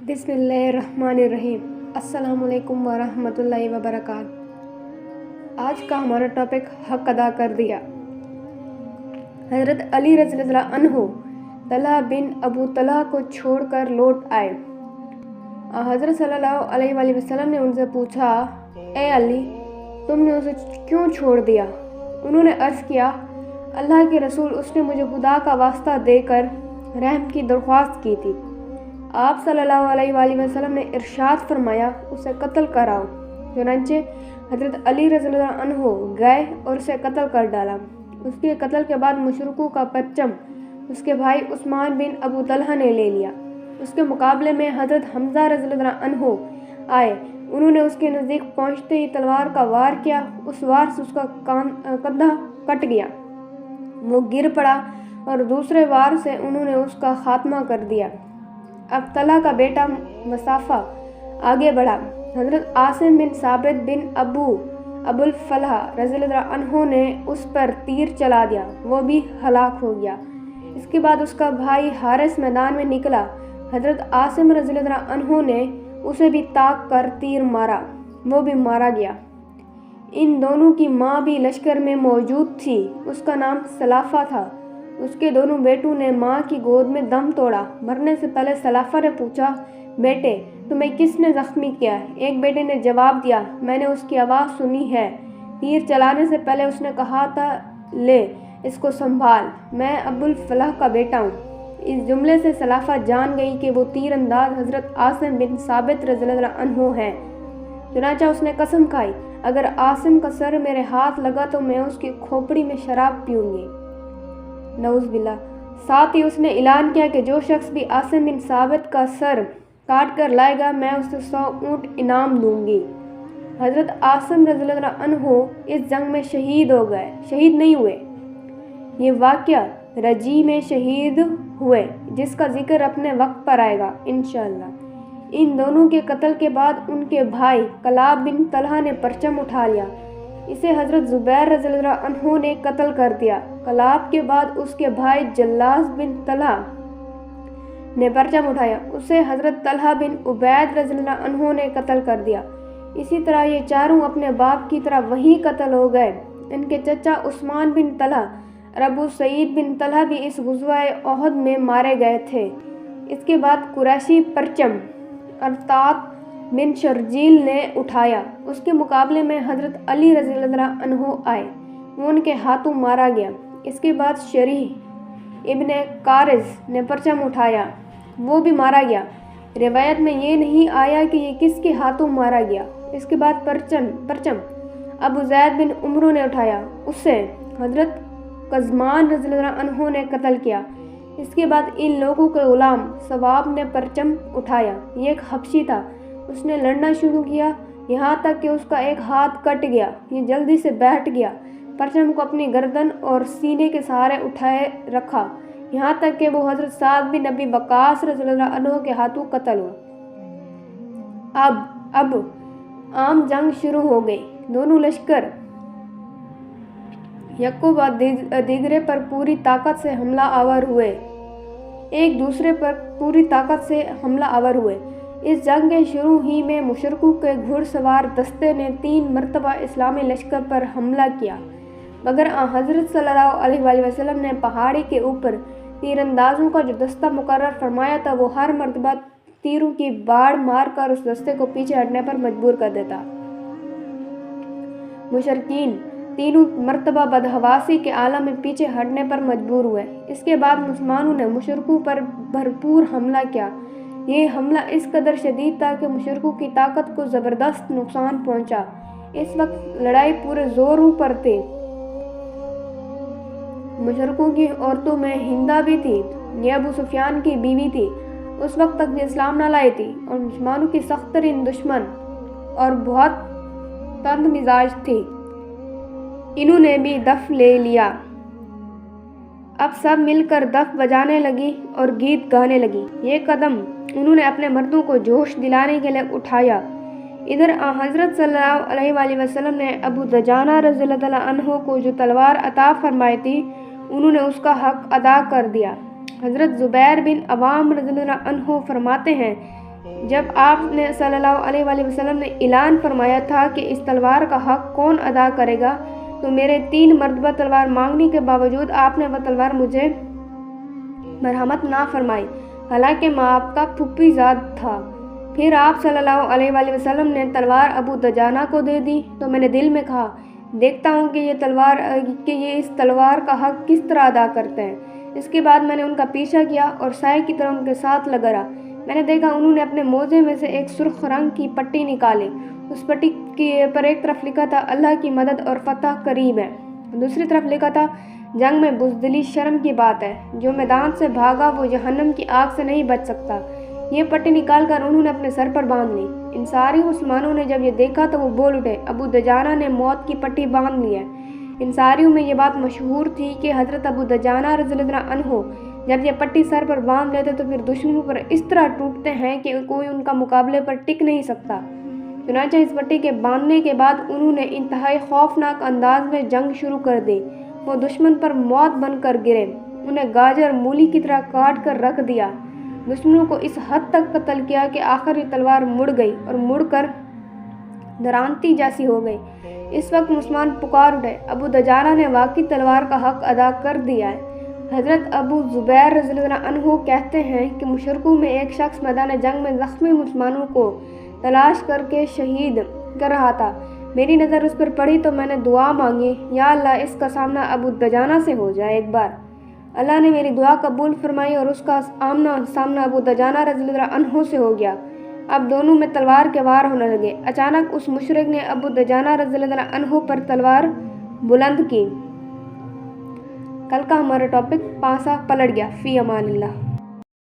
बिस्मिल्लाहिर्रहमानिर्रहीम। अस्सलाम वालेकुम वरहमतुल्लाहि वबरकातुहू। आज का हमारा टॉपिक हक अदा कर दिया। हज़रत अली रज़ियल्लाहु अन्हु तलहा बिन अबू तलहा को छोड़कर लौट आए। हज़रत सल्लल्लाहु अलैहि वसल्लम ने उनसे पूछा, ए अली, तुमने उसे क्यों छोड़ दिया? उन्होंने अर्ज़ किया, अल्लाह के रसूल, उसने मुझे खुदा का वास्ता देकर रहम की दरख्वास्त की थी। आप सल्लल्लाहु अलैहि वसल्लम ने इरशाद फरमाया, उसे कत्ल कराओ। चुनांचे हज़रत अली रज़ियल्लाहु अन्हु गए और उसे कत्ल कर डाला। उसके कत्ल के बाद मुशरिकों का परचम उसके भाई उस्मान बिन अबू तलहा ने ले लिया। उसके मुकाबले में हज़रत हमज़ा रज़ियल्लाहु अन्हु आए। उन्होंने उसके नज़दीक पहुँचते ही तलवार का वार किया। उस वार से उसका कंधा कट गया, वो गिर पड़ा और दूसरे वार से उन्होंने उसका खात्मा कर दिया। अब तलहा का बेटा मसाफा आगे बढ़ा। हज़रत आसिम बिन साबित बिन अबुल फलाह रज़ियल्लाहु अन्हु ने उस पर तीर चला दिया, वो भी हलाक हो गया। इसके बाद उसका भाई हारिस मैदान में निकला। हज़रत आसिम रज़ियल्लाहु अन्हु ने उसे भी ताक कर तीर मारा, वो भी मारा गया। इन दोनों की माँ भी लश्कर में मौजूद थी, उसका नाम सलाफा था। उसके दोनों बेटों ने माँ की गोद में दम तोड़ा। मरने से पहले सलाफा ने पूछा, बेटे, तुम्हें किसने ज़ख्मी किया? एक बेटे ने जवाब दिया, मैंने उसकी आवाज़ सुनी है। तीर चलाने से पहले उसने कहा था, ले इसको संभाल, मैं अबुल फलाह का बेटा हूँ। इस जुमले से सलाफा जान गई कि वो तीर अंदाज हज़रत आसिम बिन साबित रज़ियल्लाहु अन्हु हैं। चुनांचा उसने कसम खाई, अगर आसिम का सर मेरे हाथ लगा तो मैं उसकी खोपड़ी में शराब पीऊँगी। नऊज़ बिल्लाह। साथ ही उसने ऐलान किया कि जो शख्स भी आसिम बिन साबित का सर काट कर लाएगा, मैं उसे 100 ऊँट इनाम दूंगी। हज़रत आसिम रज़ियल्लाहु अन्हु इस जंग में शहीद हो गए, शहीद नहीं हुए। ये वाक़या रजी में शहीद हुए, जिसका जिक्र अपने वक्त पर आएगा इंशाअल्लाह। इन दोनों के कत्ल के बाद उनके भाई कलाब बिन तलहा ने परचम उठा लिया। इसे हज़रत ज़ुबैर रज़ियल्लाहु अन्हु ने कत्ल कर दिया। कलाब के बाद उसके भाई जल्लास बिन तलहा ने परचम उठाया, उसे हज़रत तलहा बिन उबैद रज़ियल्लाहु अन्हु ने कत्ल कर दिया। इसी तरह ये चारों अपने बाप की तरह वहीं कत्ल हो गए। इनके चचा उस्मान बिन तलहा और अबू सईद बिन तलहा भी इस गुज़वा ओहद में मारे गए थे। इसके बाद कुरैशी परचम अरतात बिन शर्जील ने उठाया। उसके मुकाबले में हज़रत अली रज़ियल्लाहु अन्हु आए, वो उनके हाथों मारा गया। इसके बाद शरीह इब्ने कारिज़ ने परचम उठाया, वो भी मारा गया। रिवायत में ये नहीं आया कि ये किसके हाथों मारा गया। इसके बाद परचम अबू ज़ैद बिन उमरू ने उठाया, उससे हज़रत कज़मान रज़ियल्लाहु अन्हु ने कत्ल किया। इसके बाद इन लोगों के ग़ुलाम सवाब ने परचम उठाया। ये एक हबशी था, उसने लड़ना शुरू किया, यहाँ तक कि उसका एक हाथ कट गया। ये जल्दी से बैठ गया, परचम को अपनी गर्दन और सीने के सहारे उठाए रखा, यहाँ तक कि वो हज़रत साद बिन अबी वक़ास रज़ियल्लाहु अन्हु के हाथों कत्ल हुआ। अब आम जंग शुरू हो गई। दोनों लश्कर यक्को बाद दीगरे पर पूरी ताकत से हमला आवर हुए, एक दूसरे पर पूरी ताकत से हमला आवर हुए। इस जंग के शुरू ही में मुशरिकों के घुड़सवार दस्ते ने 3 मरतबा इस्लामी लश्कर पर हमला किया, मगर हज़रत सल्लल्लाहु अलैहि वसल्लम ने पहाड़ी के ऊपर तीरंदाजों का जो दस्ता मुकर्रर फरमाया था, वो हर मरतबा तीरों की बाढ़ मार कर उस दस्ते को पीछे हटने पर मजबूर कर देता। मुशरिकीन 3 मरतबा बदहवासी के आलम में पीछे हटने पर मजबूर हुए। इसके बाद मुसलमानों ने मुशरिकों पर भरपूर हमला किया। ये हमला इस कदर शदीद था कि मुशरिकों की ताकत को ज़बरदस्त नुकसान पहुंचा। इस वक्त लड़ाई पूरे जोरों पर थी। मुशरिकों की औरतों में हिंदा भी थी, ये अबू सुफियान की बीवी थी। उस वक्त तक ये इस्लाम न लाई थी और मुसलमानों की सख्त तरीन दुश्मन और बहुत तंग मिजाज थी। इन्होंने भी दफ ले लिया। अब सब मिलकर दफ बजाने लगी और गीत गाने लगी। ये कदम उन्होंने अपने मर्दों को जोश दिलाने के लिए उठाया। इधर हज़रत सल्लल्लाहु अलैहि वसल्लम ने अबू दजाना रज़ियल्लाहु अन्हु को जो तलवार अता फरमाई थी, उन्होंने उसका हक अदा कर दिया। हज़रत ज़ुबैर बिन अवाम रज़ियल्लाहु अन्हु फरमाते हैं جب آپ نے صلی اللہ علیہ وآلہ وسلم نے اعلان فرمایا تھا کہ اس تلوار کا حق کون ادا کرے گا تو میرے 3 مرتبہ تلوار مانگنے کے باوجود آپ نے وہ تلوار مجھے مرحمت نہ فرمائی، حالانکہ میں آپ کا پھوپھی زاد تھا۔ پھر آپ صلی اللہ علیہ وآلہ وسلم نے تلوار ابو دجانہ کو دے دی تو میں نے دل میں کہا دیکھتا ہوں کہ یہ اس تلوار کا حق کس طرح ادا کرتے ہیں۔ اس کے بعد میں نے ان کا پیچھا کیا اور سائے کی طرح ان کے ساتھ لگا رہا۔ میں نے دیکھا انہوں نے اپنے موزے میں سے ایک سرخ رنگ کی پٹی نکالی۔ اس پٹی پر ایک طرف لکھا تھا اللہ کی مدد اور فتح قریب ہے، دوسری طرف لکھا تھا جنگ میں بزدلی شرم کی بات ہے، جو میدان سے بھاگا وہ جہنم کی آگ سے نہیں بچ سکتا۔ یہ پٹی نکال کر انہوں نے اپنے سر پر باندھ لی۔ ان ساری مسلمانوں نے جب یہ دیکھا تو وہ بول اٹھے ابو دجانہ نے موت کی پٹی باندھ لی ہے۔ ان ساریوں میں یہ بات مشہور تھی کہ حضرت ابو دجانہ رضی اللہ عنہ جب یہ پٹی سر پر باندھ لیتے تو پھر دشمنوں پر اس طرح ٹوٹتے ہیں کہ کوئی ان کا مقابلے پر ٹک نہیں سکتا۔ چنانچہ اس پٹی کے باندھنے کے بعد انہوں نے انتہائی خوفناک انداز میں جنگ شروع کر دی۔ وہ دشمن پر موت بن کر گرے، انہیں گاجر مولی کی طرح کاٹ کر رکھ دیا۔ دشمنوں کو اس حد تک قتل کیا کہ آخر یہ تلوار مڑ گئی اور مڑ کر درانتی جیسی ہو گئی۔ اس وقت مسلمان پکار اٹھے ابو دجانہ نے واقعی تلوار کا حق ادا کر دیا ہے۔ حضرت ابو زبیر رضی اللہ عنہ کہتے ہیں کہ مشرکوں میں ایک شخص میدان جنگ میں زخمی مسلمانوں کو تلاش کر کے شہید کر رہا تھا۔ میری نظر اس پر پڑی تو میں نے دعا مانگی، یا اللہ اس کا سامنا ابو دجانہ سے ہو جائے۔ ایک بار اللہ نے میری دعا قبول فرمائی اور اس کا سامنا ابو دجانہ رضی اللہ عنہ سے ہو گیا۔ اب دونوں میں تلوار کے وار ہونے لگے۔ اچانک اس مشرک نے ابو دجانہ رضی اللہ عنہ پر تلوار بلند کی۔ کل کا ہمارا ٹاپک پانسا پلٹ گیا۔ فی امان اللہ۔